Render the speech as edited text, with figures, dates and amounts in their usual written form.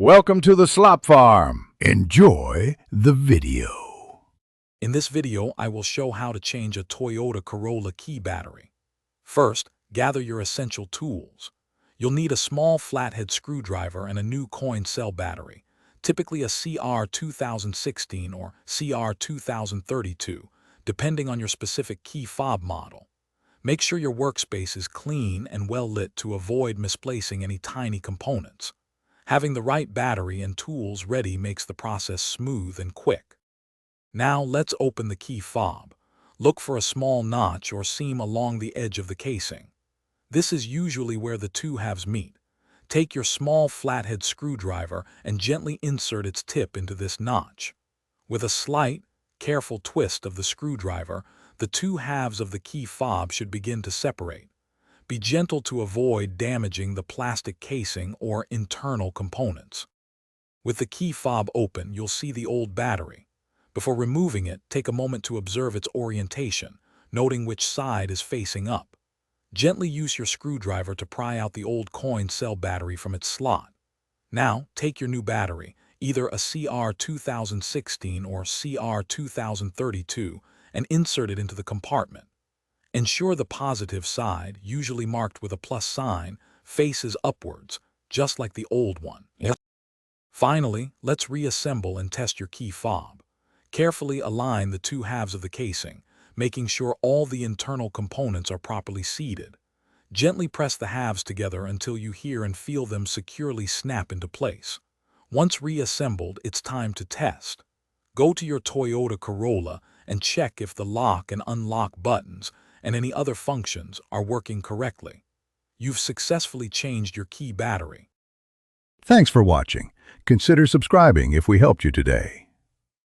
Welcome to the Slop Farm. Enjoy the video. In this video, I will show how to change a Toyota Corolla key battery. First, gather your essential tools. You'll need a small flathead screwdriver and a new coin cell battery, typically a CR2016 or CR2032, depending on your specific key fob model. Make sure your workspace is clean and well lit to avoid misplacing any tiny components. Having the right battery and tools ready makes the process smooth and quick. Now let's open the key fob. Look for a small notch or seam along the edge of the casing. This is usually where the two halves meet. Take your small flathead screwdriver and gently insert its tip into this notch. With a slight, careful twist of the screwdriver, the two halves of the key fob should begin to separate. Be gentle to avoid damaging the plastic casing or internal components. With the key fob open, you'll see the old battery. Before removing it, take a moment to observe its orientation, noting which side is facing up. Gently use your screwdriver to pry out the old coin cell battery from its slot. Now, take your new battery, either a CR2016 or CR2032, and insert it into the compartment. Ensure the positive side, usually marked with a plus sign, faces upwards, just like the old one. Finally, let's reassemble and test your key fob. Carefully align the two halves of the casing, making sure all the internal components are properly seated. Gently press the halves together until you hear and feel them securely snap into place. Once reassembled, it's time to test. Go to your Toyota Corolla and check if the lock and unlock buttons and any other functions are working correctly. You've successfully changed your key battery. Thanks for watching. Consider subscribing if we helped you today.